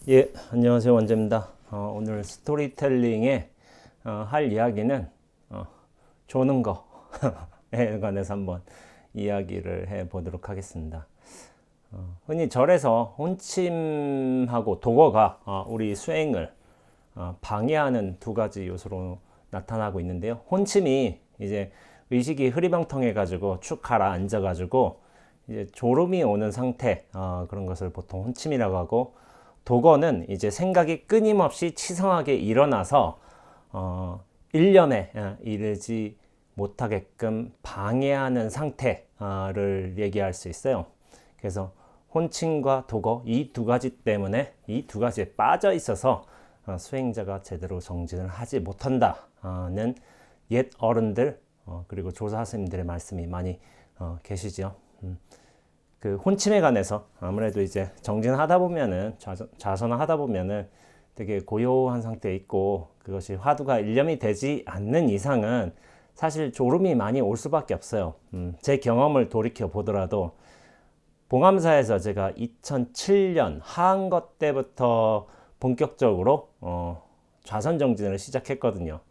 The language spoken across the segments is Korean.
예, 안녕하세요. 원재입니다. 오늘 스토리텔링에 할 이야기는 조는 거에 관해서 한번 이야기를 해 보도록 하겠습니다. 흔히 절에서 혼침하고 도거가 우리 수행을 방해하는 두 가지 요소로 나타나고 있는데요. 혼침이 이제 의식이 흐리멍텅해 가지고 축 가라앉아 가지고 이제 졸음이 오는 상태, 그런 것을 보통 혼침이라고 하고, 도거는 이제 생각이 끊임없이 치성하게 일어나서 일념에 이르지 못하게끔 방해하는 상태를 얘기할 수 있어요. 그래서 혼침과 도거, 이 두 가지 때문에, 이 두 가지에 빠져 있어서 수행자가 제대로 정진을 하지 못한다는 옛 어른들, 그리고 조사 스님들의 말씀이 많이 계시죠. 그 혼침에 관해서 아무래도 이제 정진하다 보면은, 좌선하다 보면은 되게 고요한 상태에 있고, 그것이 화두가 일념이 되지 않는 이상은 사실 졸음이 많이 올 수밖에 없어요. 제 경험을 돌이켜 보더라도 봉암사에서 제가 2007년 하한거 때부터 본격적으로 좌선 정진을 시작했거든요.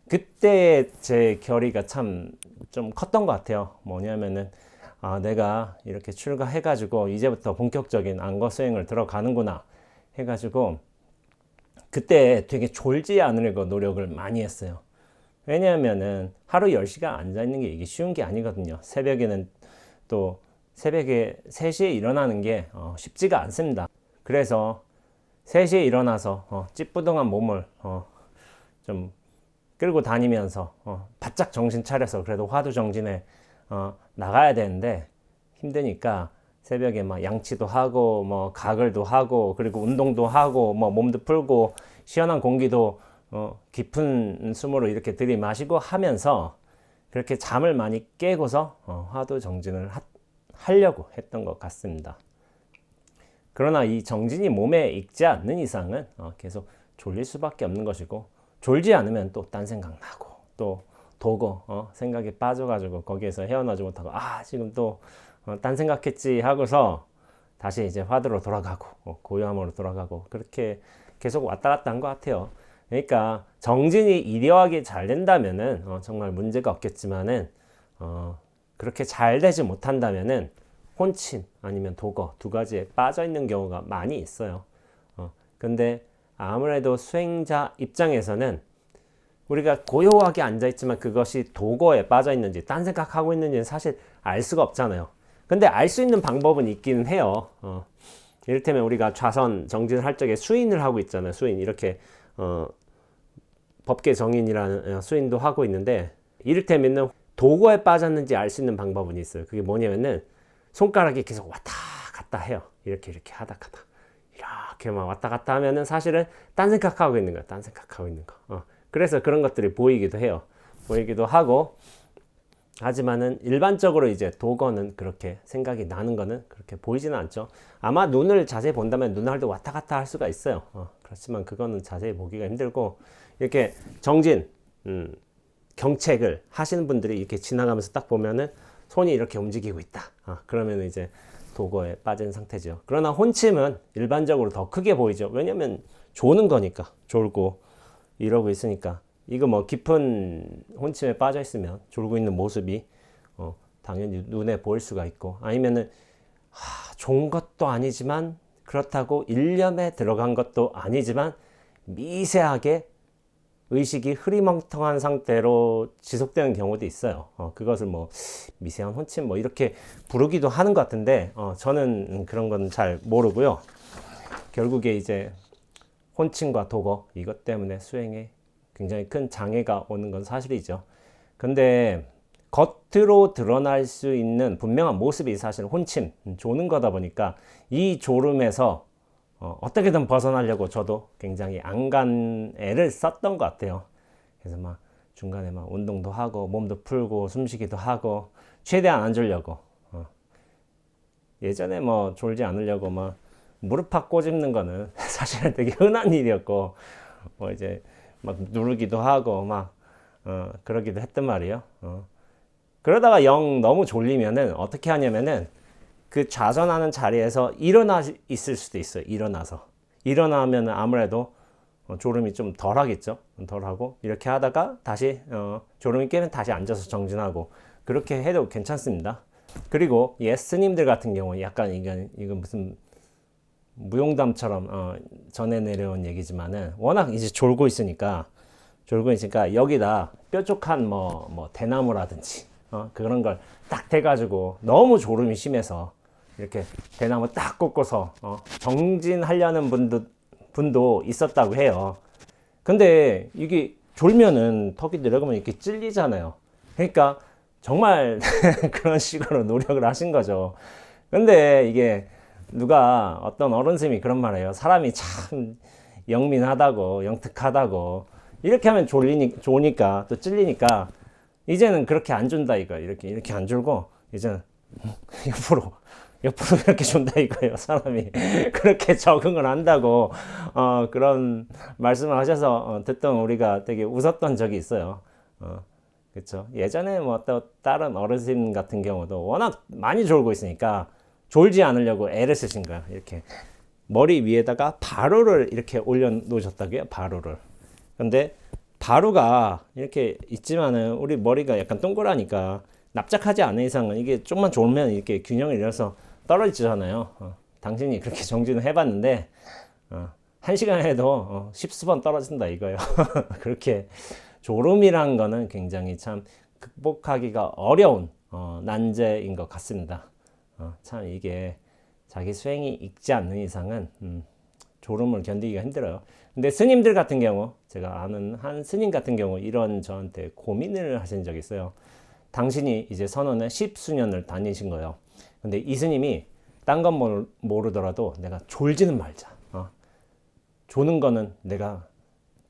그때 제 결의가 참 좀 컸던 것 같아요. 뭐냐면은 내가 이렇게 출가해가지고 이제부터 본격적인 안거 수행을 들어가는구나 해가지고 그때 되게 졸지 않으려고 노력을 많이 했어요. 왜냐하면은 하루 10시간 앉아있는 게 이게 쉬운 게 아니거든요. 새벽에는 또 새벽에 3시에 일어나는 게 쉽지가 않습니다. 그래서 3시에 일어나서 찌뿌둥한 몸을 좀 끌고 다니면서 바짝 정신 차려서 그래도 화두 정진에 나가야 되는데 힘드니까 새벽에 막 양치도 하고 뭐 가글도 하고 그리고 운동도 하고 뭐 몸도 풀고 시원한 공기도 깊은 숨으로 이렇게 들이마시고 하면서 그렇게 잠을 많이 깨고서 화두 정진을 하려고 했던 것 같습니다. 그러나 이 정진이 몸에 익지 않는 이상은 계속 졸릴 수밖에 없는 것이고, 졸지 않으면 또 딴 생각 나고 또 도거 생각에 빠져가지고 거기에서 헤어나지 못하고 지금 또 딴 생각했지 하고서 다시 이제 화두로 돌아가고 고요함으로 돌아가고 그렇게 계속 왔다 갔다 한 것 같아요. 그러니까 정진이 이려하게 잘 된다면은 정말 문제가 없겠지만은 그렇게 잘 되지 못한다면은 혼침 아니면 도거 두 가지에 빠져 있는 경우가 많이 있어요. 근데 아무래도 수행자 입장에서는 우리가 고요하게 앉아있지만 그것이 도거에 빠져 있는지 딴 생각하고 있는지는 사실 알 수가 없잖아요. 근데 알 수 있는 방법은 있기는 해요. 이를테면 우리가 좌선 정진을 할 적에 수인을 하고 있잖아요. 수인 이렇게 법계 정인이라는 수인도 하고 있는데, 이를테면은 도거에 빠졌는지 알 수 있는 방법은 있어요. 그게 뭐냐면은 손가락이 계속 왔다 갔다 해요. 이렇게 하다가 이렇게 막 왔다 갔다 하면은 사실은 딴 생각하고 있는 거야. 딴 생각하고 있는 거. 그래서 그런 것들이 보이기도 해요. 보이기도 하고, 하지만은 일반적으로 이제 도거는 그렇게 생각이 나는 거는 그렇게 보이지는 않죠. 아마 눈을 자세히 본다면 눈알도 왔다 갔다 할 수가 있어요. 그렇지만 그거는 자세히 보기가 힘들고, 이렇게 정진, 경책을 하시는 분들이 이렇게 지나가면서 딱 보면은 손이 이렇게 움직이고 있다. 그러면 이제 도거에 빠진 상태죠. 그러나 혼침은 일반적으로 더 크게 보이죠. 왜냐면 조는 거니까, 졸고 이러고 있으니까. 이거 뭐 깊은 혼침에 빠져 있으면 졸고 있는 모습이 당연히 눈에 보일 수가 있고, 아니면은 좋은 것도 아니지만 그렇다고 일념에 들어간 것도 아니지만 미세하게 의식이 흐리멍텅한 상태로 지속되는 경우도 있어요. 그것을 뭐 미세한 혼침 뭐 이렇게 부르기도 하는 것 같은데, 저는 그런 건 잘 모르고요. 결국에 이제 혼침과 도거 이것 때문에 수행에 굉장히 큰 장애가 오는 건 사실이죠. 근데 겉으로 드러날 수 있는 분명한 모습이 사실 혼침, 조는 거다 보니까 이 졸음에서 어떻게든 벗어나려고 저도 굉장히 안간 애를 썼던 것 같아요. 그래서 막 중간에 막 운동도 하고 몸도 풀고 숨쉬기도 하고 최대한 안 졸려고. 예전에 뭐 졸지 않으려고 막 무릎팍 꼬집는 거는 사실은 되게 흔한 일이었고, 뭐 이제 막 누르기도 하고 막 그러기도 했단 말이에요. 그러다가 영 너무 졸리면은 어떻게 하냐면은 그 좌선하는 자리에서 일어나 있을 수도 있어요. 일어나서 일어나면 아무래도 졸음이 좀 덜하겠죠. 덜하고 이렇게 하다가 다시 졸음이 깨면 다시 앉아서 정진하고 그렇게 해도 괜찮습니다. 그리고 예스님들 같은 경우 약간 이건 무슨 무용담처럼 전해 내려온 얘기지만은 워낙 이제 졸고 있으니까 여기다 뾰족한 뭐 대나무라든지 그런 걸 딱 대가지고 너무 졸음이 심해서 이렇게 대나무 딱 꽂고서 정진하려는 분도 있었다고 해요. 근데 이게 졸면은 턱이 내려가면 이렇게 찔리잖아요. 그러니까 정말 그런 식으로 노력을 하신 거죠. 근데 이게 누가 어떤 어른쌤이 그런 말 해요. 사람이 참 영민하다고, 영특하다고. 이렇게 하면 좋으니까, 또 찔리니까, 이제는 그렇게 안 준다, 이거. 이렇게 안 줄고, 이제는 옆으로 이렇게 준다, 이거예요. 사람이. 그렇게 적응을 한다고, 그런 말씀을 하셔서, 듣던 우리가 되게 웃었던 적이 있어요. 그쵸. 예전에 뭐 또 다른 어르신 같은 경우도 워낙 많이 졸고 있으니까, 졸지 않으려고 애를 쓰신 거야. 이렇게 머리 위에다가 바루를 이렇게 올려 놓으셨다고요. 바루를. 근데 바루가 이렇게 있지만은 우리 머리가 약간 동그라니까 납작하지 않은 이상은 이게 좀만 졸면 이렇게 균형을 잃어서 떨어지잖아요. 당신이 그렇게 정진을 해봤는데 1시간 해도 10수번 떨어진다 이거예요. 그렇게 졸음이란 거는 굉장히 참 극복하기가 어려운 난제인 것 같습니다. 참 이게 자기 수행이 익지 않는 이상은 졸음을 견디기가 힘들어요. 근데 스님들 같은 경우, 제가 아는 한 스님 같은 경우 이런 저한테 고민을 하신 적이 있어요. 당신이 이제 선원을 10수년을 다니신 거예요. 근데 이 스님이 딴 건 모르더라도 내가 졸지는 말자. 조는 거는 내가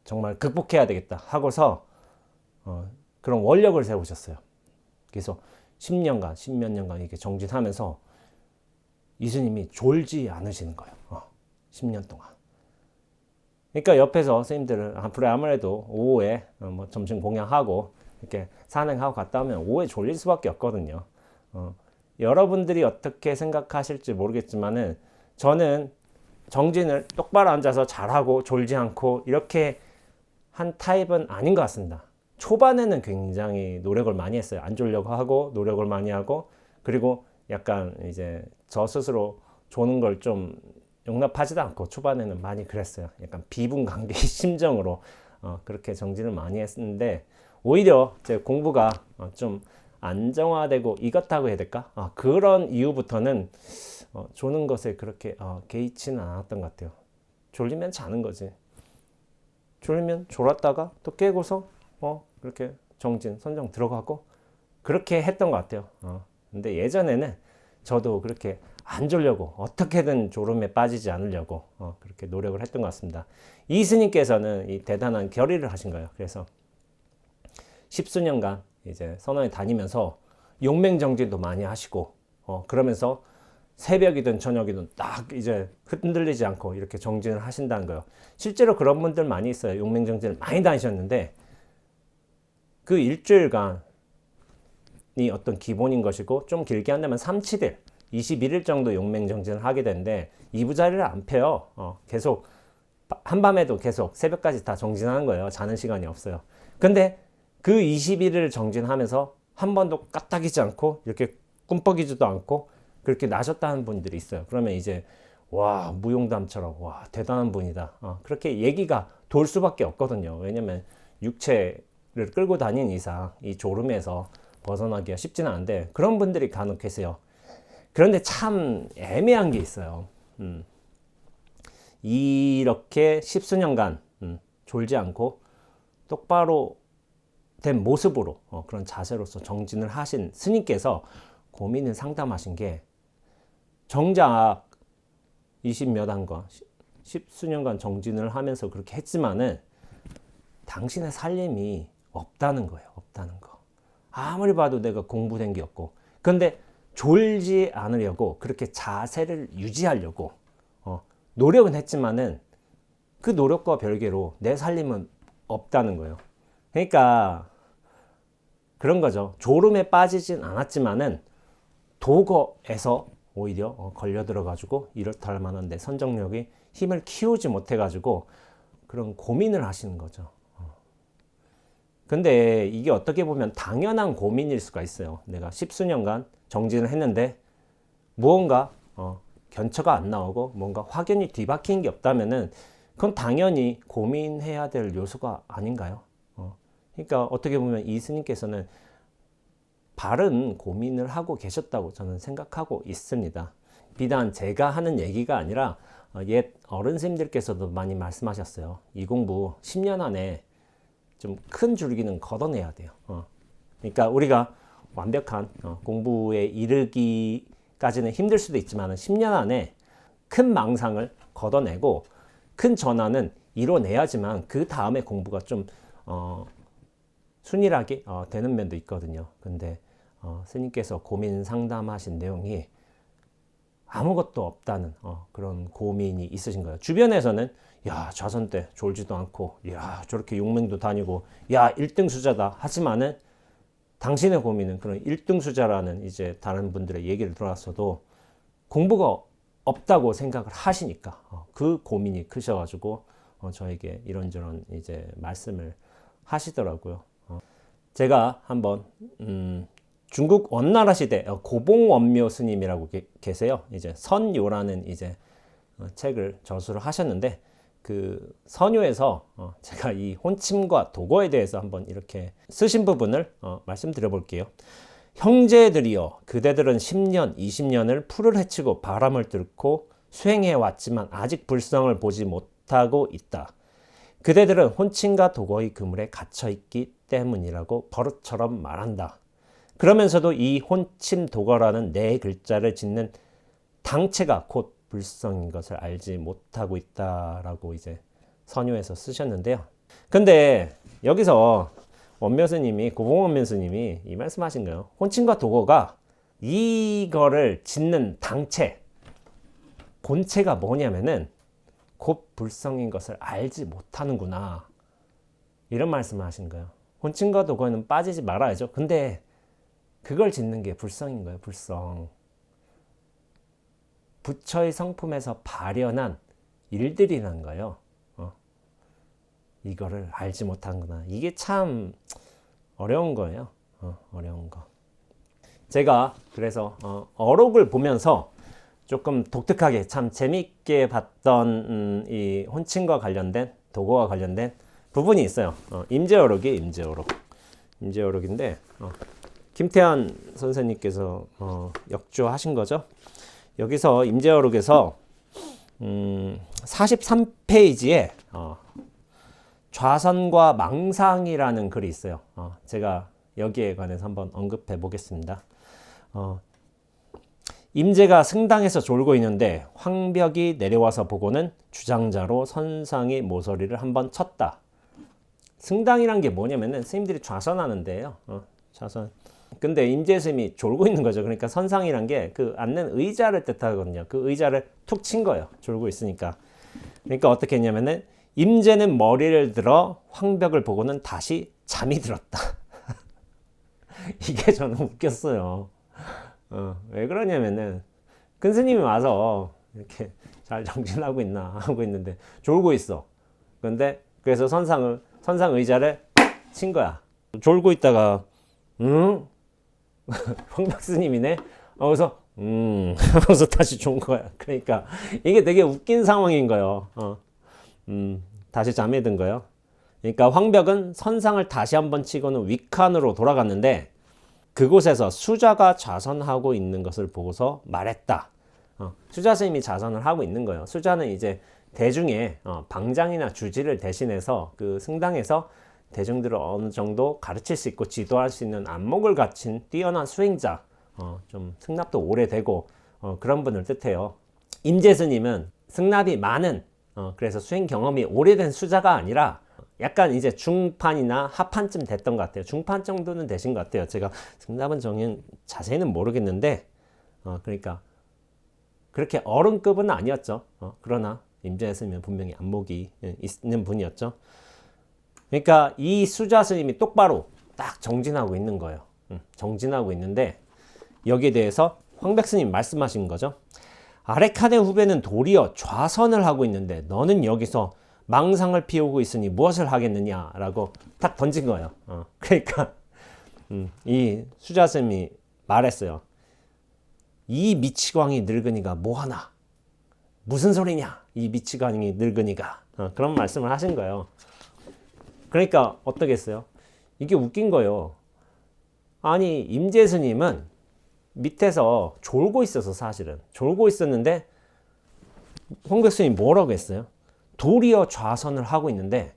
정말 극복해야 되겠다 하고서 그런 원력을 세우셨어요. 그래서 10년간, 10몇 년간 이렇게 정진하면서 이 스님이 졸지 않으시는 거예요. 10년 동안. 그러니까 옆에서 스님들은 앞으로 아무래도 오후에 뭐 점심 공양하고 이렇게 산행하고 갔다 오면 오후에 졸릴 수밖에 없거든요. 여러분들이 어떻게 생각하실지 모르겠지만은 저는 정진을 똑바로 앉아서 잘하고 졸지 않고 이렇게 한 타입은 아닌 것 같습니다. 초반에는 굉장히 노력을 많이 했어요. 안 졸려고 하고 노력을 많이 하고 그리고 약간 이제 저 스스로 조는 걸 좀 용납하지도 않고 초반에는 많이 그랬어요. 약간 비분관계의 심정으로 그렇게 정진을 많이 했는데 오히려 제 공부가 좀 안정화되고 익었다고 해야 될까? 그런 이후부터는 조는 것에 그렇게 개의치는 않았던 것 같아요. 졸리면 자는 거지. 졸리면 졸았다가 또 깨고서 그렇게 정진, 선정 들어가고 그렇게 했던 것 같아요. 근데 예전에는 저도 그렇게 안 졸려고 어떻게든 졸음에 빠지지 않으려고 그렇게 노력을 했던 것 같습니다. 이 스님께서는 이 대단한 결의를 하신 거예요. 그래서 10수년간 이제 선원에 다니면서 용맹정진도 많이 하시고 그러면서 새벽이든 저녁이든 딱 이제 흔들리지 않고 이렇게 정진을 하신다는 거예요. 실제로 그런 분들 많이 있어요. 용맹정진을 많이 다니셨는데 그 일주일간이 어떤 기본인 것이고 좀 길게 한다면 3~7일 21일 정도 용맹정진을 하게 되는데 이부자리를 안 펴요. 계속 한밤에도 계속 새벽까지 다 정진하는 거예요. 자는 시간이 없어요. 근데 그 21일을 정진하면서 한 번도 까딱이지 않고 이렇게 꿈뻑이지도 않고 그렇게 나셨다는 분들이 있어요. 그러면 이제 와 무용담처럼 와 대단한 분이다. 그렇게 얘기가 돌 수밖에 없거든요. 왜냐면 육체를 끌고 다니는 이상 이 졸음에서 벗어나기가 쉽지는 않은데 그런 분들이 간혹 계세요. 그런데 참 애매한 게 있어요. 이렇게 10수년간 졸지 않고 똑바로 된 모습으로 그런 자세로서 정진을 하신 스님께서 고민을 상담하신 게 정작 20몇 안과 10수년간 정진을 하면서 그렇게 했지만은 당신의 살림이 없다는 거예요. 없다는 거. 아무리 봐도 내가 공부된 게 없고 근데 졸지 않으려고 그렇게 자세를 유지하려고 노력은 했지만은 그 노력과 별개로 내 살림은 없다는 거예요. 그러니까 그런 거죠. 졸음에 빠지진 않았지만은 도거에서 오히려 걸려 들어가지고 이렇다 할 만한 내 선정력이 힘을 키우지 못해가지고 그런 고민을 하시는 거죠. 근데 이게 어떻게 보면 당연한 고민일 수가 있어요. 내가 십수년간 정진을 했는데 무언가 견처가 안 나오고 뭔가 확연히 뒤바뀐 게 없다면은 그건 당연히 고민해야 될 요소가 아닌가요? 그러니까 어떻게 보면 이 스님께서는 바른 고민을 하고 계셨다고 저는 생각하고 있습니다. 비단 제가 하는 얘기가 아니라 옛 어른 스님들께서도 많이 말씀하셨어요. 이 공부 10년 안에 좀 큰 줄기는 걷어내야 돼요. 그러니까 우리가 완벽한 공부에 이르기까지는 힘들 수도 있지만 10년 안에 큰 망상을 걷어내고 큰 전환은 이뤄내야지만 그 다음에 공부가 좀 순일하게 되는 면도 있거든요. 근데 스님께서 고민 상담하신 내용이 아무것도 없다는 그런 고민이 있으신 거예요. 주변에서는 야 자선 때 졸지도 않고 야 저렇게 용맹도 다니고 야 1등 수자다 하지만은 당신의 고민은 그런 1등 수자라는 이제 다른 분들의 얘기를 들어왔어도 공부가 없다고 생각을 하시니까 그 고민이 크셔가지고 저에게 이런저런 이제 말씀을 하시더라고요. 제가 한번 중국 원나라 시대 고봉원묘 스님이라고 계세요. 이제 선요라는 이제 책을 저술을 하셨는데 그 선요에서 제가 이 혼침과 도거에 대해서 한번 이렇게 쓰신 부분을 말씀드려 볼게요. 형제들이여 그대들은 10년, 20년을 풀을 헤치고 바람을 뚫고 수행해 왔지만 아직 불성을 보지 못하고 있다. 그대들은 혼침과 도거의 그물에 갇혀 있기 때문이라고 버릇처럼 말한다. 그러면서도 이 혼침 도거라는 네 글자를 짓는 당체가 곧 불성인 것을 알지 못하고 있다라고 이제 선요에서 쓰셨는데요. 근데 여기서 원묘스님이 고봉원묘스님이 이 말씀하신 거예요. 혼침과 도거가 이거를 짓는 당체 본체가 뭐냐면은 곧 불성인 것을 알지 못하는구나 이런 말씀을 하신 거예요. 혼침과 도거는 빠지지 말아야죠. 근데 그걸 짓는 게 불성인 거예요. 불성. 부처의 성품에서 발현한 일들이라는 거예요. 이거를 알지 못하는구나. 이게 참 어려운 거예요. 어려운 거. 제가 그래서 어록을 보면서 조금 독특하게 참 재밌게 봤던 이 혼침과 관련된 도거와 관련된 부분이 있어요. 임재어록이 임재어록인데 김태한 선생님께서 역조하신 거죠. 여기서 임재어록에서 43페이지에 좌선과 망상이라는 글이 있어요. 제가 여기에 관해서 한번 언급해 보겠습니다. 임재가 승당에서 졸고 있는데 황벽이 내려와서 보고는 주장자로 선상의 모서리를 한번 쳤다. 승당이란 게 뭐냐면은 스님들이 좌선하는데요. 좌선. 근데 임재 스님이 졸고 있는 거죠. 그러니까 선상이란 게 그 앉는 의자를 뜻하거든요. 그 의자를 툭 친 거예요. 졸고 있으니까. 그러니까 어떻게 했냐면은 임재는 머리를 들어 황벽을 보고는 다시 잠이 들었다. 이게 저는 웃겼어요. 왜 그러냐면은 큰 스님이 와서 이렇게 잘 정진하고 있나 하고 있는데 졸고 있어. 근데 그래서 선상 의자를 친 거야. 졸고 있다가 황벽 스님이네. 그래서 하면서 다시 좋은 거야. 그러니까 이게 되게 웃긴 상황인 거예요. 다시 잠에 든 거예요. 그러니까 황벽은 선상을 다시 한번 치고는 윗칸으로 돌아갔는데 그곳에서 수자가 좌선하고 있는 것을 보고서 말했다. 수자 스님이 좌선을 하고 있는 거예요. 수자는 이제 대중의 방장이나 주지를 대신해서 그 승당에서 대중들을 어느 정도 가르칠 수 있고 지도할 수 있는 안목을 갖춘 뛰어난 수행자, 좀 승납도 오래되고 그런 분을 뜻해요. 임재 스님은 승납이 많은 그래서 수행 경험이 오래된 수자가 아니라 약간 이제 중판이나 하판쯤 됐던 것 같아요. 중판 정도는 되신 것 같아요. 제가 승납은 정인 자세히는 모르겠는데 그러니까 그렇게 어른급은 아니었죠. 그러나 임재 스님은 분명히 안목이 있는 분이었죠. 그러니까 이 수자 스님이 똑바로 딱 정진하고 있는 거예요. 정진하고 있는데 여기에 대해서 황백 스님 말씀하신 거죠. 아래 칸의 후배는 도리어 좌선을 하고 있는데 너는 여기서 망상을 피우고 있으니 무엇을 하겠느냐라고 딱 던진 거예요. 그러니까 이 수자쌤이 말했어요. 이 미치광이 늙은이가 뭐하나? 무슨 소리냐? 이 미치광이 늙은이가. 그런 말씀을 하신 거예요. 그러니까 어떻게 했어요? 이게 웃긴 거예요. 아니 임재스님은 밑에서 졸고 있어서 사실은 졸고 있었는데 홍백순이 뭐라고 했어요? 도리어 좌선을 하고 있는데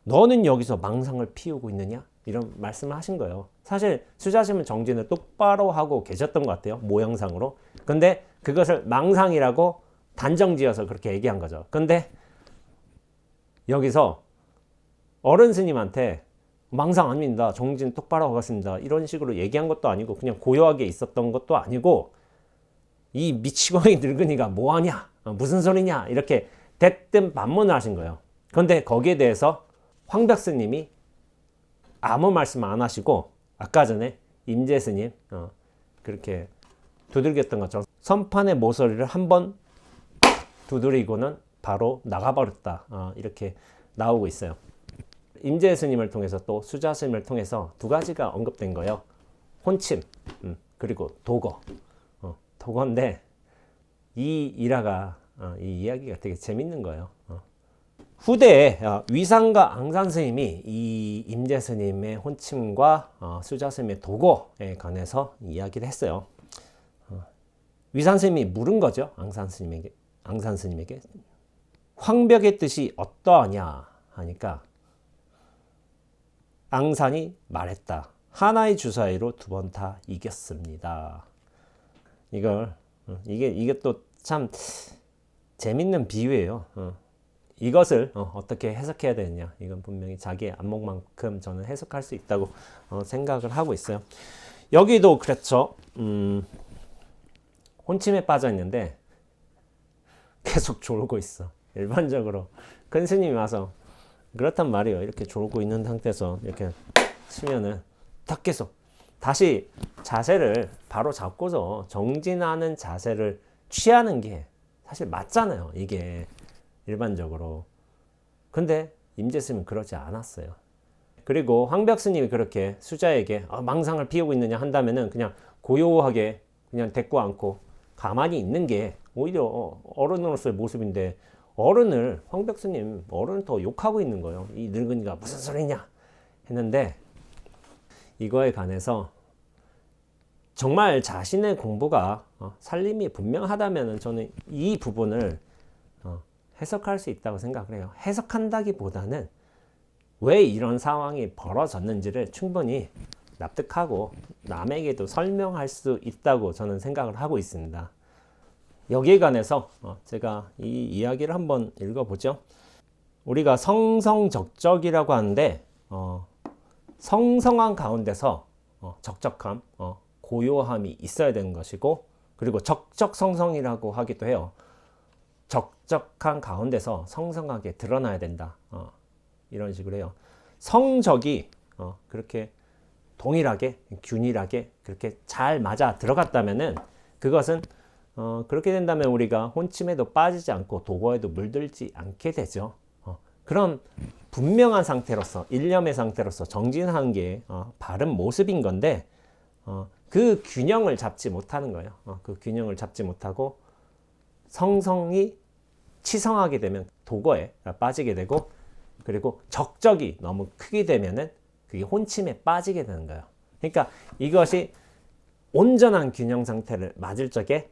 너는 여기서 망상을 피우고 있느냐? 이런 말씀을 하신 거예요. 사실 수자심은 정진을 똑바로 하고 계셨던 것 같아요. 모양상으로. 근데 그것을 망상이라고 단정지어서 그렇게 얘기한 거죠. 근데 여기서 어른 스님한테 망상 아닙니다. 정진 똑바로 하겠습니다. 이런 식으로 얘기한 것도 아니고 그냥 고요하게 있었던 것도 아니고 이 미치광이 늙은이가 뭐하냐? 무슨 소리냐? 이렇게 대뜸 반문을 하신 거예요. 그런데 거기에 대해서 황벽스님이 아무 말씀 안 하시고 아까 전에 임재스님 그렇게 두들겼던 것처럼 선판의 모서리를 한번 두드리고는 바로 나가버렸다. 이렇게 나오고 있어요. 임재스님을 통해서 또 수자스님을 통해서 두 가지가 언급된 거예요. 혼침 그리고 도거. 도거인데 이 일화가 이 이야기가 되게 재밌는 거예요. 후대에 위상과 앙산 스님이 이 임재 스님의 혼침과 수자 스님의 도거에 관해서 이야기를 했어요. 위산 스님이 물은 거죠. 앙산 스님에게 황벽의 뜻이 어떠하냐 하니까 앙산이 말했다. 하나의 주사위로 두 번 다 이겼습니다. 이게 또 참 재밌는 비유예요. 이것을 어떻게 해석해야 되느냐. 이건 분명히 자기의 안목만큼 저는 해석할 수 있다고 생각을 하고 있어요. 여기도 그렇죠. 혼침에 빠져 있는데 계속 졸고 있어. 일반적으로 큰 스님이 와서 그렇단 말이에요. 이렇게 졸고 있는 상태에서 이렇게 치면은 딱 계속 다시 자세를 바로 잡고서 정진하는 자세를 취하는 게 사실 맞잖아요. 이게 일반적으로. 근데 임재스님은 그러지 않았어요. 그리고 황벽스님이 그렇게 수자에게 망상을 피우고 있느냐 한다면은 그냥 고요하게 그냥 대꾸 않고 가만히 있는 게 오히려 어른으로서의 모습인데 황벽스님 어른을 더 욕하고 있는 거예요. 이 늙은이가 무슨 소리냐 했는데 이거에 관해서 정말 자신의 공부가 살림이 분명하다면 저는 이 부분을 해석할 수 있다고 생각을 해요. 해석한다기보다는 왜 이런 상황이 벌어졌는지를 충분히 납득하고 남에게도 설명할 수 있다고 저는 생각을 하고 있습니다. 여기에 관해서 제가 이 이야기를 한번 읽어보죠. 우리가 성성적적이라고 하는데 성성한 가운데서 적적함, 고요함이 있어야 되는 것이고 그리고 적적성성이라고 하기도 해요. 적적한 가운데서 성성하게 드러나야 된다. 이런 식으로 해요. 성적이 그렇게 동일하게 균일하게 그렇게 잘 맞아 들어갔다면은 그것은 그렇게 된다면 우리가 혼침에도 빠지지 않고 도거에도 물들지 않게 되죠. 그런 분명한 상태로서 일념의 상태로서 정진하는 게 바른 모습인 건데 그 균형을 잡지 못하는 거예요. 그 균형을 잡지 못하고 성성이 치성하게 되면 도거에 빠지게 되고 그리고 적적이 너무 크게 되면은 그게 혼침에 빠지게 되는 거예요. 그러니까 이것이 온전한 균형 상태를 맞을 적에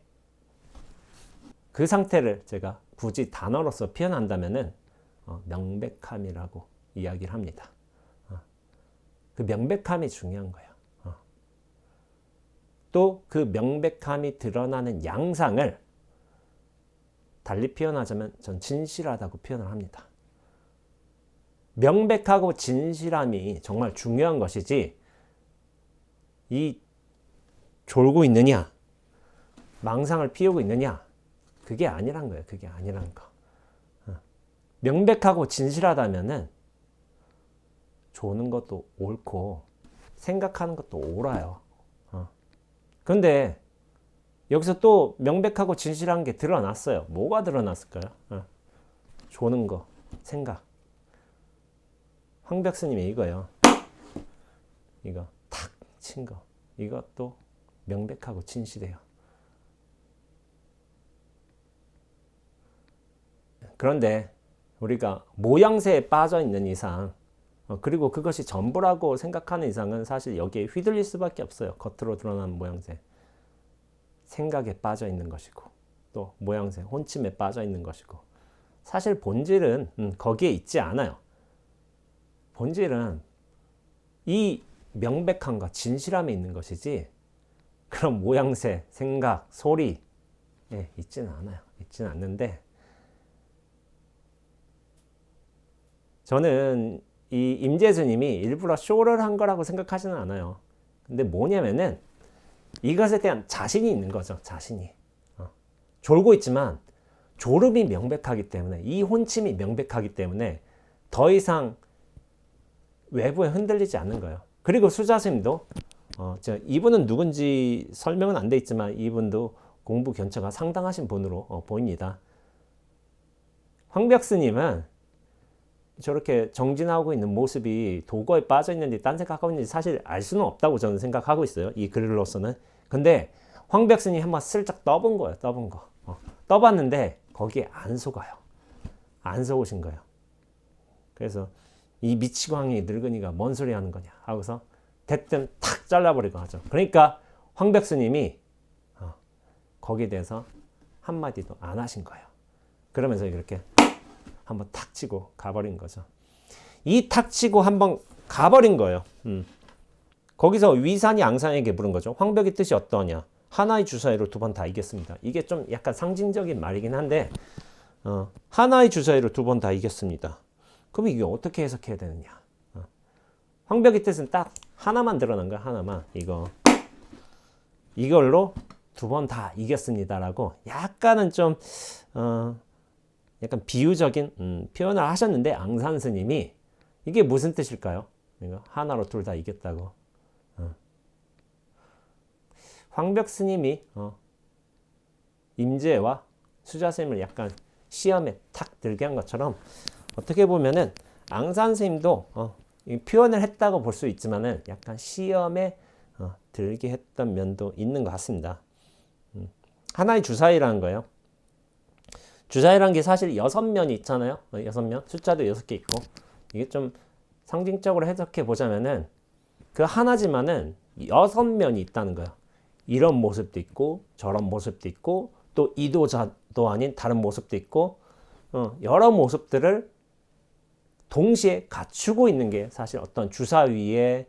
그 상태를 제가 굳이 단어로서 표현한다면은 명백함이라고 이야기를 합니다. 그 명백함이 중요한 거예요. 또 그 명백함이 드러나는 양상을 달리 표현하자면 전 진실하다고 표현을 합니다. 명백하고 진실함이 정말 중요한 것이지 이 졸고 있느냐 망상을 피우고 있느냐 그게 아니란 거예요. 그게 아니란 거. 명백하고 진실하다면은 조는 것도 옳고 생각하는 것도 옳아요. 근데 여기서 또 명백하고 진실한 게 드러났어요. 뭐가 드러났을까요? 조는 거, 생각. 황벽스님이 이거요. 이거 탁 친 거. 이것도 명백하고 진실해요. 그런데 우리가 모양새에 빠져 있는 이상, 그리고 그것이 전부라고 생각하는 이상은 사실 여기에 휘둘릴 수밖에 없어요. 겉으로 드러나는 모양새. 생각에 빠져 있는 것이고, 또 모양새, 혼침에 빠져 있는 것이고, 사실 본질은 거기에 있지 않아요. 본질은 이 명백함과 진실함에 있는 것이지, 그런 모양새, 생각, 소리에 있지는 않아요. 있지는 않는데, 저는 이 임재수님이 일부러 쇼를 한 거라고 생각하지는 않아요. 근데 뭐냐면은 이것에 대한 자신이 있는 거죠. 자신이. 졸고 있지만 졸음이 명백하기 때문에, 이 혼침이 명백하기 때문에 더 이상 외부에 흔들리지 않는 거예요. 그리고 수자스님도 이분은 누군지 설명은 안 돼 있지만 이분도 공부 견처가 상당하신 분으로 보입니다. 황벽스님은 저렇게 정진하고 있는 모습이 도거에 빠져 있는지 딴 생각하고 있는지 사실 알 수는 없다고 저는 생각하고 있어요. 이 글로서는. 근데 황벽스님이 한번 슬쩍 떠본 거예요. 떠본 거. 떠봤는데 거기에 안 속아요. 안 속으신 거예요. 그래서 이 미치광이 늙은이가 뭔 소리 하는 거냐 하고서 대뜸 탁 잘라버리고 하죠. 그러니까 황벽스님이 거기에 대해서 한마디도 안 하신 거예요. 그러면서 이렇게 한번 탁 치고 가버린 거죠. 이 탁 치고 한번 가버린 거예요. 거기서 위산이 앙산에게 물은 거죠. 황벽의 뜻이 어떠냐? 하나의 주사위로 2번 다 이겼습니다. 이게 좀 약간 상징적인 말이긴 한데, 하나의 주사위로 2번 다 이겼습니다. 그럼 이게 어떻게 해석해야 되느냐? 황벽의 뜻은 딱 하나만 드러난 거야. 하나만. 이걸로 2번 다 이겼습니다라고 약간은 좀 약간 비유적인 표현을 하셨는데, 앙산 스님이 이게 무슨 뜻일까요? 하나로 둘 다 이겼다고. 황벽 스님이 임재와 수자 스님을 약간 시험에 탁 들게 한 것처럼, 어떻게 보면은 앙산 스님도 표현을 했다고 볼 수 있지만은 약간 시험에 들게 했던 면도 있는 것 같습니다. 하나의 주사위라는 거예요. 주사위라는 게 사실 6면이 있잖아요. 6면. 숫자도 6개 있고. 이게 좀 상징적으로 해석해 보자면은 그 하나지만은 6면이 있다는 거예요. 이런 모습도 있고 저런 모습도 있고 또 이도저도 아닌 다른 모습도 있고 여러 모습들을 동시에 갖추고 있는 게 사실 어떤 주사위의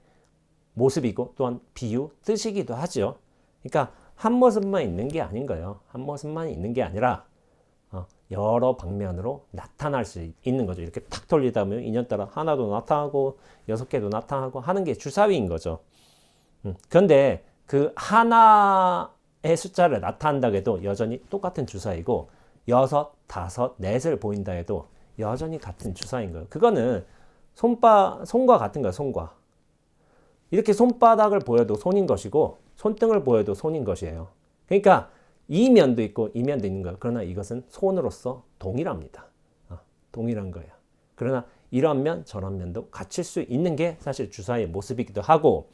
모습이고 또한 비유, 뜻이기도 하죠. 그러니까 한 모습만 있는 게 아닌 거예요. 한 모습만 있는 게 아니라 여러 방면으로 나타날 수 있는 거죠. 이렇게 탁 돌리다 보면 인연따라 하나도 나타나고 6개도 나타나고 하는 게 주사위인 거죠. 그런데 그 하나의 숫자를 나타난다고 해도 여전히 똑같은 주사위고 6, 5, 4을 보인다 해도 여전히 같은 주사위인 거예요. 그거는 손과 같은 거예요. 손과. 이렇게 손바닥을 보여도 손인 것이고 손등을 보여도 손인 것이에요. 그러니까 이 면도 있고 이 면도 있는 거예요. 그러나 이것은 손으로서 동일합니다. 동일한 거예요. 그러나 이런 면 저런 면도 갖출 수 있는 게 사실 주사위의 모습이기도 하고,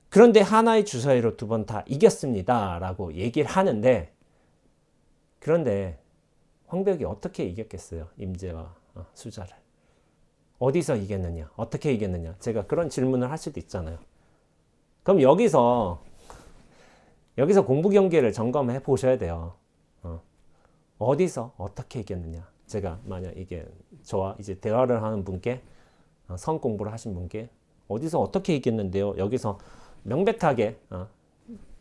그런데 하나의 주사위로 2번 다 이겼습니다 라고 얘기를 하는데, 그런데 황벽이 어떻게 이겼겠어요? 임재와 수자를. 어디서 이겼느냐? 어떻게 이겼느냐? 제가 그런 질문을 할 수도 있잖아요. 그럼 여기서 공부 경계를 점검해 보셔야 돼요. 어디서 어떻게 이겼느냐? 제가 만약 이게 저와 이제 대화를 하는 분께, 성 공부를 하신 분께 어디서 어떻게 이겼는데요? 여기서 명백하게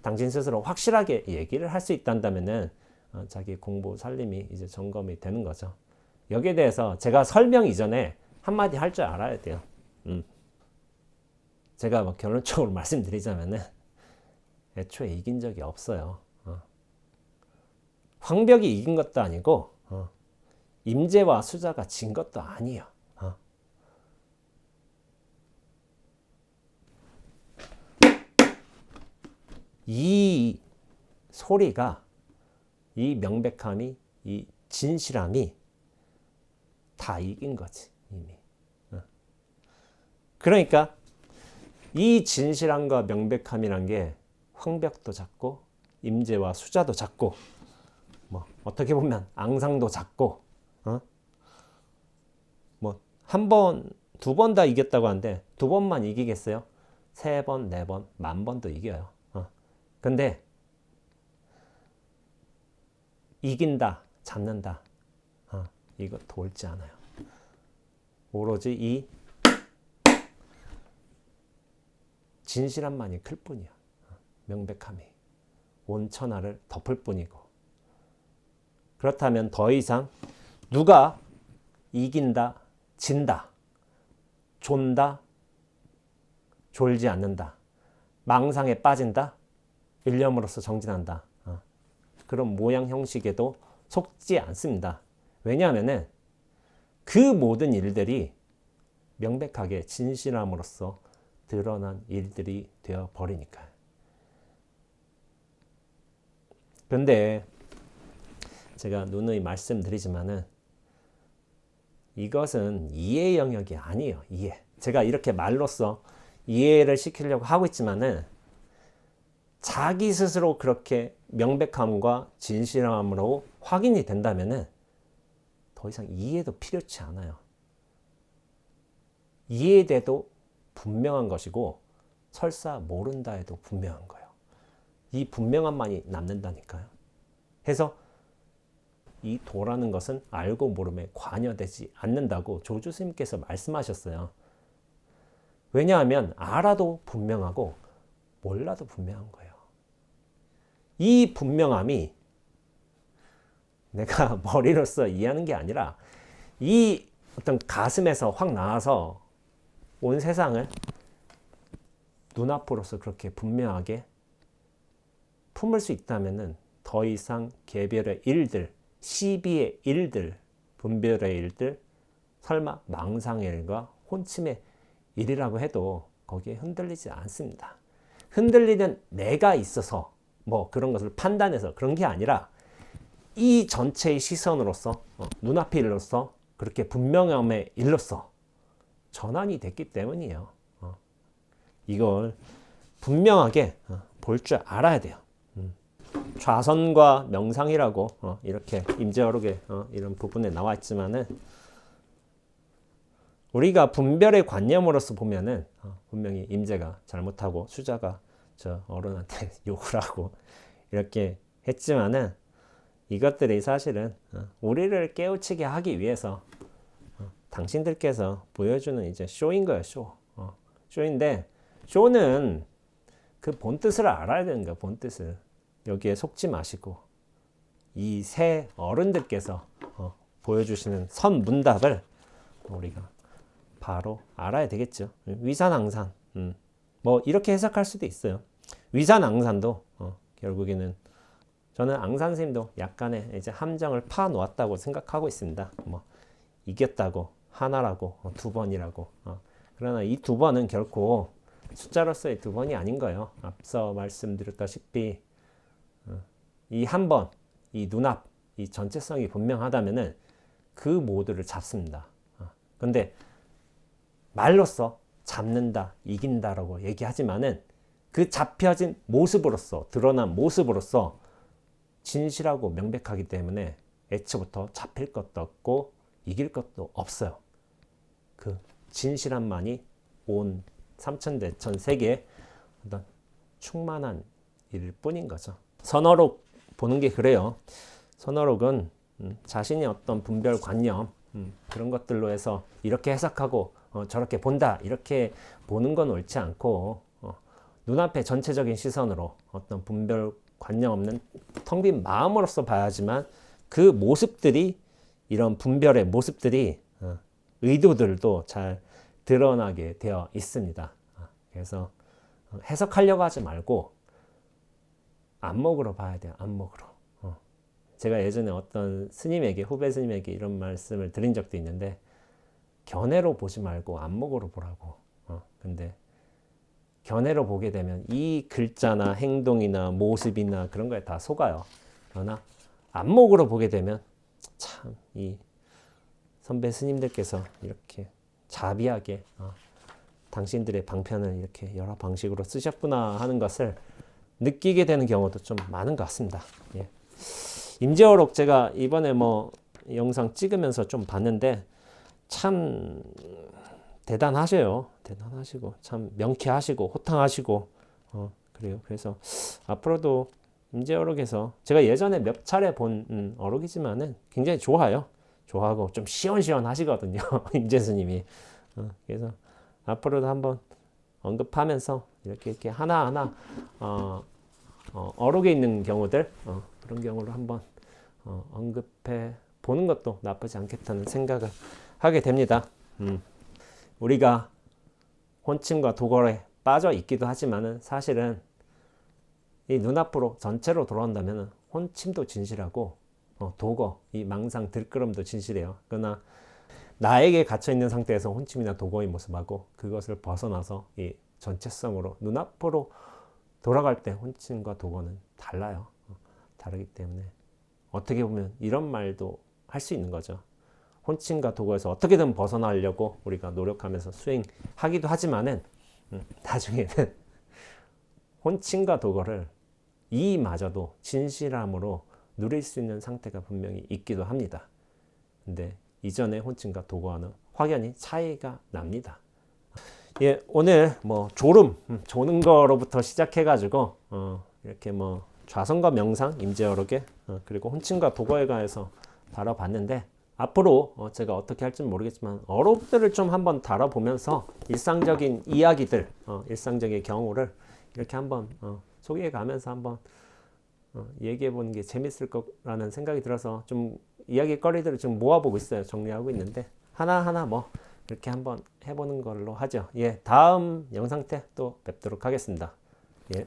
당신 스스로 확실하게 얘기를 할 수 있단다면은 자기 공부 살림이 이제 점검이 되는 거죠. 여기에 대해서 제가 설명 이전에 한마디 할 줄 알아야 돼요. 제가 뭐 결론적으로 말씀드리자면은 애초에 이긴 적이 없어요. 황벽이 이긴 것도 아니고 임재와 수자가 진 것도 아니에요. 이 소리가 이 명백함이 이 진실함이 다 이긴 거지 이미. 그러니까 이 진실함과 명백함이란 게 황벽도 작고 임재와 수자도 작고 뭐 어떻게 보면 앙상도 작고 뭐 한 번, 두 번 다 이겼다고 하는데 두 번만 이기겠어요? 세 번, 네 번, 만 번도 이겨요. 근데 이긴다, 잡는다 이거 옳지 않아요. 오로지 이 진실함만이 클 뿐이야. 명백함이 온 천하를 덮을 뿐이고. 그렇다면 더 이상 누가 이긴다, 진다, 존다, 졸지 않는다, 망상에 빠진다, 일념으로서 정진한다, 그런 모양 형식에도 속지 않습니다. 왜냐하면 그 모든 일들이 명백하게 진실함으로써 드러난 일들이 되어 버리니까요. 그런데 제가 누누이 말씀드리지만은 이것은 이해 영역이 아니에요. 이해. 제가 이렇게 말로써 이해를 시키려고 하고 있지만은 자기 스스로 그렇게 명백함과 진실함으로 확인이 된다면은 더 이상 이해도 필요치 않아요. 이해돼도 분명한 것이고 설사 모른다 해도 분명한 거예요. 이 분명함만이 남는다니까요. 해서 이 도라는 것은 알고 모름에 관여되지 않는다고 조주 스님께서 말씀하셨어요. 왜냐하면 알아도 분명하고 몰라도 분명한 거예요. 이 분명함이 내가 머리로서 이해하는 게 아니라 이 어떤 가슴에서 확 나와서 온 세상을 눈앞으로서 그렇게 분명하게 품을 수 있다면은 더 이상 개별의 일들, 시비의 일들, 분별의 일들, 설마 망상의 일과 혼침의 일이라고 해도 거기에 흔들리지 않습니다. 흔들리는 내가 있어서 뭐 그런 것을 판단해서 그런 게 아니라 이 전체의 시선으로서 눈앞의 일로서 그렇게 분명함의 일로서 전환이 됐기 때문이에요. 이걸 분명하게 볼 줄 알아야 돼요. 좌선과 명상이라고 이렇게 임재어록에 이런 부분에 나와 있지만은 우리가 분별의 관념으로서 보면은 분명히 임재가 잘못하고 수자가 저 어른한테 욕을 하고 이렇게 했지만은 이것들이 사실은 우리를 깨우치게 하기 위해서 당신들께서 보여주는 이제 쇼인 거예요. 쇼인데 쇼는 그 본뜻을 알아야 되는 거예요. 본뜻을. 여기에 속지 마시고 이 세 어른들께서 보여주시는 선문답을 우리가 바로 알아야 되겠죠. 위산앙산. 뭐 이렇게 해석할 수도 있어요. 위산앙산도 결국에는 저는 앙산 스님도 약간의 이제 함정을 파 놓았다고 생각하고 있습니다. 뭐 이겼다고 하나라고 두 번이라고. 그러나 이 두 번은 결코 숫자로서의 두 번이 아닌 거예요. 앞서 말씀드렸다시피 이 한 번, 이 눈앞, 이 전체성이 분명하다면은 그 모두를 잡습니다. 근데 말로써 잡는다, 이긴다라고 얘기하지만은 그 잡혀진 모습으로서, 드러난 모습으로서 진실하고 명백하기 때문에 애초부터 잡힐 것도 없고 이길 것도 없어요. 그 진실함만이 온 삼천대천 세계의 어떤 충만한 일 뿐인 거죠. 선어록 보는 게 그래요. 선어록은 자신이 어떤 분별 관념 그런 것들로 해서 이렇게 해석하고 저렇게 본다 이렇게 보는 건 옳지 않고 눈앞에 전체적인 시선으로 어떤 분별 관념 없는 텅 빈 마음으로서 봐야지만 그 모습들이 이런 분별의 모습들이 의도들도 잘 드러나게 되어 있습니다. 그래서 해석하려고 하지 말고 안목으로 봐야 돼요. 안목으로. 제가 예전에 어떤 스님에게 후배 스님에게 이런 말씀을 드린 적도 있는데 견해로 보지 말고 안목으로 보라고. 근데 견해로 보게 되면 이 글자나 행동이나 모습이나 그런 거에 다 속아요. 그러나 안목으로 보게 되면 참 이 선배 스님들께서 이렇게 자비하게 당신들의 방편을 이렇게 여러 방식으로 쓰셨구나 하는 것을 느끼게 되는 경우도 좀 많은 것 같습니다. 예. 임재호록 제가 이번에 뭐 영상 찍으면서 좀 봤는데 참 대단하셔요. 대단하시고 참 명쾌하시고 호탕하시고 그래요. 그래서 앞으로도 임재어록에서 제가 예전에 몇 차례 본 어록이지만은 굉장히 좋아요. 좋아하고 좀 시원시원하시거든요. 임재스님이. 그래서 앞으로도 한번 언급하면서 이렇게 하나하나 어록에 있는 경우들 그런 경우를 한번 언급해 보는 것도 나쁘지 않겠다는 생각을 하게 됩니다. 우리가 혼침과 도걸에 빠져 있기도 하지만은 사실은 이 눈앞으로 전체로 돌아온다면 혼침도 진실하고 도거, 이 망상, 들끓음도 진실해요. 그러나 나에게 갇혀 있는 상태에서 혼침이나 도거의 모습하고 그것을 벗어나서 이 전체성으로 눈앞으로 돌아갈 때 혼침과 도거는 달라요. 다르기 때문에 어떻게 보면 이런 말도 할 수 있는 거죠. 혼침과 도거에서 어떻게든 벗어나려고 우리가 노력하면서 수행하기도 하지만은 나중에는 혼침과 도거를 이마저도 진실함으로 누릴 수 있는 상태가 분명히 있기도 합니다. 근데 이전의 혼침과 도거와는 확연히 차이가 납니다. 예, 오늘 뭐 조는 거로부터 시작해가지고 이렇게 뭐 좌선과 명상, 임재어록에 그리고 혼침과 도거에 관해서 다뤄봤는데 앞으로 제가 어떻게 할지는 모르겠지만 어록들을 좀 한번 다뤄보면서 일상적인 이야기들, 일상적인 경우를 이렇게 한번 소개해 가면서 한번 얘기해 보는 게 재밌을 거라는 생각이 들어서 좀 이야기거리들을 좀 모아보고 있어요. 정리하고 있는데 하나하나 뭐 이렇게 한번 해보는 걸로 하죠. 예, 다음 영상 때 또 뵙도록 하겠습니다. 예.